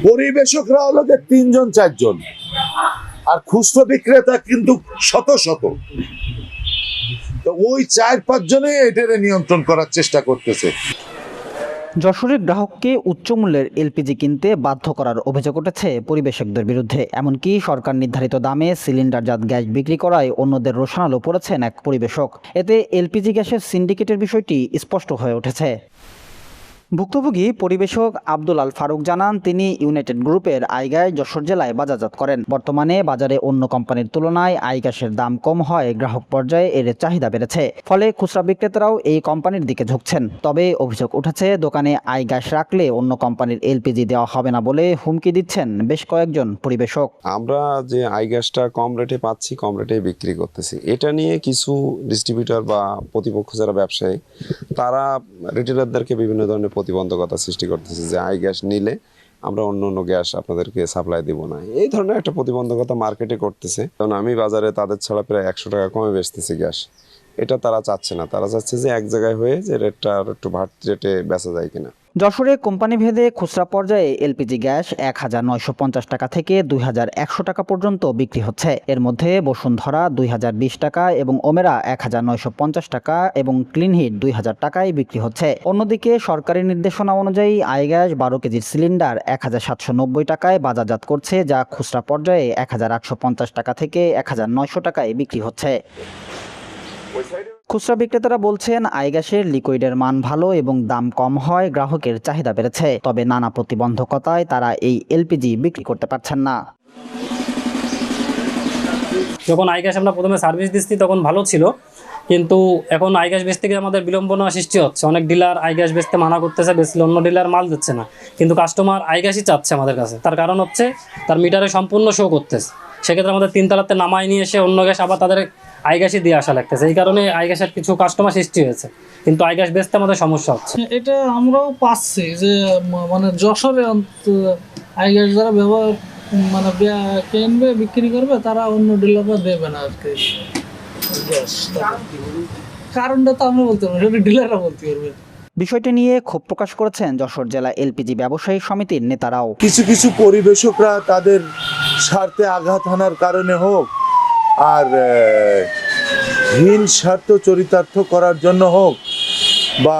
পরিবেশকরা হলো যে ৩-৪ জন, আর খুচরো বিক্রেতা কিন্তু শত শত। তো ওই ৪-৫ জনে এটারে নিয়ন্ত্রণ করার চেষ্টা করতেছে। যশোরের গ্রাহককে উচ্চ মূল্যের এলপিজি কিনতে বাধ্য করার অভিযোগ উঠেছে পরিবেশকদের বিরুদ্ধে। এমনকি সরকার নির্ধারিত দামে সিলিন্ডারজাত গ্যাস বিক্রি করায় অন্যদের রোষানলে পড়েছেন এক পরিবেশক। এতে এলপিজি গ্যাসের সিন্ডিকেটের বিষয়টি স্পষ্ট হয়ে উঠেছে। ভুক্তভোগী পরিবেশক আব্দুল আল ফারুক জানান, তিনি ইউনাইটেড গ্রুপের আইগ্যাস যশোর জেলায় বাজারজাত করেন। বর্তমানে বাজারে অন্য কোম্পানির তুলনায় আইগ্যাসের দাম কম হয় গ্রাহক পর্যায়ে এর চাহিদা বেড়েছে, ফলে খুচরা বিক্রেতারাও এই কোম্পানির দিকে ঝুঁকছেন। তবে অভিযোগ উঠেছে, দোকানে আইগ্যাস রাখলে অন্য কোম্পানির এলপিজি দেওয়া হবে না বলে হুমকি দিচ্ছেন বেশ কয়েকজন পরিবেশক। আমরা যে আইগ্যাসটা কম রেটে পাচ্ছি, কম রেটে বিক্রি করতেছি, এটা নিয়ে কিছু ডিস্ট্রিবিউটর বা প্রতিপক্ষ যারা ব্যবসায়ী, তারা রিটেলারদেরকে বিভিন্ন ধরনের প্রতিবন্ধকতা সৃষ্টি করতেছে যে আইগ্যাস নিলে আমরা অন্য অন্য গ্যাস আপনাদেরকে সাপ্লাই দিব না। এই ধরনের একটা প্রতিবন্ধকতা মার্কেটে করতেছে। কারণ আমি বাজারে তাদের ছাড়া প্রায় 100 টাকা কমে বেচতেছি গ্যাস। এটা তারা চাচ্ছে না, তারা চাচ্ছে যে এক জায়গায় হয়ে যে রেটটা আর একটু বাড়তি রেটে বেচা যায় কিনা। যশোরে কোম্পানি ভেদে খুচরা পর্যায়ে এলপিজি গ্যাস ১,৯৫০ টাকা থেকে ২,১০০ টাকা পর্যন্ত বিক্রি হচ্ছে। এর মধ্যে বসুন্ধরা ২,০২০ টাকা এবং ওমেরা ১,৯৫০ টাকা এবং ক্লিনহিট ২,০০০ টাকায় বিক্রি হচ্ছে। অন্যদিকে সরকারি নির্দেশনা অনুযায়ী আইগ্যাস ১২ কেজির সিলিন্ডার ১,৭৯০ টাকায় বাজারজাত করছে, যা খুচরা পর্যায়ে ১,৮৫০ টাকা থেকে ১,৯০০ টাকায় বিক্রি হচ্ছে। খুচরা বিক্রেতারা বলছেন, আইগ্যাসের লিকুইডের মান ভালো এবং দাম কম হয় গ্রাহকের চাহিদা বেড়েছে। তবে নানা প্রতিবন্ধকতায় তারা এই এলপিজি বিক্রি করতে পারছেন না। যখন আইগ্যাস আমরা প্রথমে সার্ভিস দিচ্ছি তখন ভালো ছিল, কিন্তু এখন আইগ্যাস বেচতে গিয়ে আমাদের বিড়ম্বনা সৃষ্টি হচ্ছে। অনেক ডিলার আইগ্যাস বেচতে মানা করতেছে, বেচলে অন্য ডিলার মাল দিচ্ছে না, কিন্তু কাস্টমার আইগ্যাসই চাচ্ছে আমাদের কাছে। তার কারণ হচ্ছে তার মিটারে সম্পূর্ণ শো করতেছে, সেক্ষেত্রে আমাদের 3 তলাতে নামায় নিয়ে এসে অন্য গ্যাস আবার তাদের আইগ্যাসই দিয়ে আসা লাগতেছে। এই কারণে আইগ্যাসের কিছু কাস্টমার সৃষ্টি হয়েছে, কিন্তু আইগ্যাস বেচতে আমাদের সমস্যা হচ্ছে। এটা আমরাও পাচ্ছি যে মানে যশোরে আইগ্যাস যারা ব্যবহার মানে কিনবে বিক্রি করবে, তারা অন্য ডিলাররা দেবে না আর কি গ্যাস। কারণটা তো আমরা বলতে পারবো, সেটা ডিলাররা বলতে পারবে। বিষয়টি নিয়ে ক্ষোভ প্রকাশ করেছেন যশোর জেলা এলপিজি ব্যবসায়ী সমিতির নেতারাও। কিছু কিছু পরিবেশকরা তাদের স্বার্থে আঘাত হানার কারণে হোক, আর হীন স্বার্থ চরিতার্থ করার জন্য হোক, বা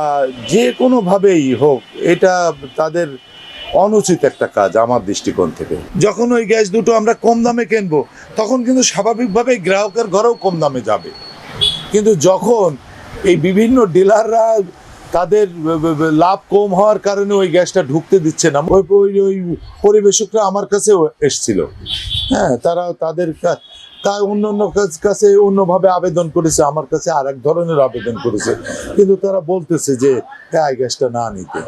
যে কোনোভাবেই হোক, এটা তাদের অনুচিত একটা কাজ আমার দৃষ্টিকোণ থেকে। যখন ওই গ্যাস দুটো আমরা কম দামে কিনবো, তখন কিন্তু স্বাভাবিকভাবেই গ্রাহকের ঘরেও কম দামে যাবে। কিন্তু যখন এই বিভিন্ন ডিলাররা তাদের লাভ কম হওয়ার কারণে ওই গ্যাসটা ঢুকতে দিচ্ছে না, ওই পরিবেশকরা আমার কাছেও এসছিল। হ্যাঁ, তারা তাদের অন্যান্য কাছে অন্যভাবে আবেদন করেছে, আমার কাছে আর এক ধরনের আবেদন করেছে, কিন্তু তারা বলতেছে যে এই গ্যাসটা না নিতে।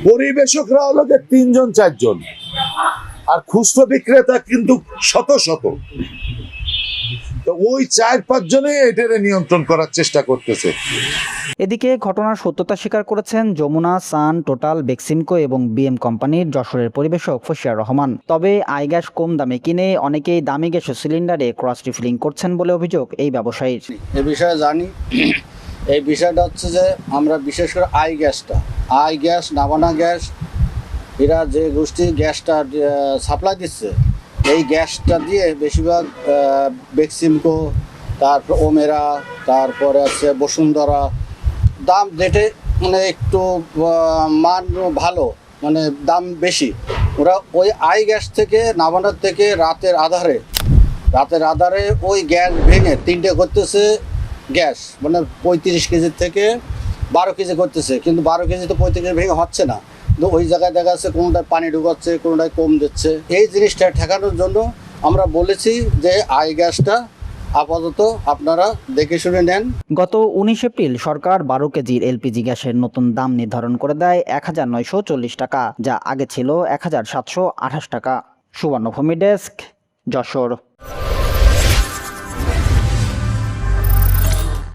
পরিবেশকরা হলো যে ৩-৪ জন, আর খুচরো বিক্রেতা কিন্তু শত শত। তো ওই ৪-৫ জনে এটারে নিয়ন্ত্রণ করার চেষ্টা করতেছে। এদিকে ঘটনার সত্যতা স্বীকার করেছেন যমুনা, সান, টোটাল, বেক্সিমকো এবং বিএম কোম্পানির যশোরের পরিবেশক ফসিয়ার রহমান। তবে আইগ্যাস কম দামে কিনে অনেকেই দামি গ্যাসের সিলিন্ডারে ক্রস রিফিলিং করছেন বলে অভিযোগ এই ব্যবসায়ীর। এ বিষয়ে জানি, এই বিষয়টা হচ্ছে যে আমরা বিশেষ করে আইগ্যাস, নাবানা গ্যাস, এরা যে গোষ্ঠী গ্যাসটা সাপ্লাই দিচ্ছে, এই গ্যাসটা দিয়ে বেশিরভাগ বেক্সিমকো, তারপর ওমেরা, তারপরে আছে বসুন্ধরা, দাম রেটে মানে একটু মান ভালো, মানে দাম বেশি। ওরা ওই আই গ্যাস থেকে, নাবানার থেকে রাতের আধারে ওই গ্যাস ভেঙে 3টে করতেছে গ্যাস, মানে 35 কেজির থেকে 12 কেজি করতেছে, কিন্তু 12 কেজি তো 35 কেজি ভেঙে হচ্ছে না। কিন্তু ওই জায়গায় দেখা যাচ্ছে কোনোটায় পানি ঢুকাচ্ছে, কোনোটায় কম দিচ্ছে। এই জিনিসটা ঠেকানোর জন্য আমরা বলেছি যে আই গ্যাসটা আপাতত আপনারা দেখে শুনে নেন। গত 19 এপ্রিল সরকার 12 কেজির এলপিজি গ্যাসের নতুন দাম নির্ধারণ করে দেয় ১,৯৪০ টাকা, যা আগে ছিল ১,৭২৮ টাকা। সুবর্ণভূমি ডেস্ক, যশোর।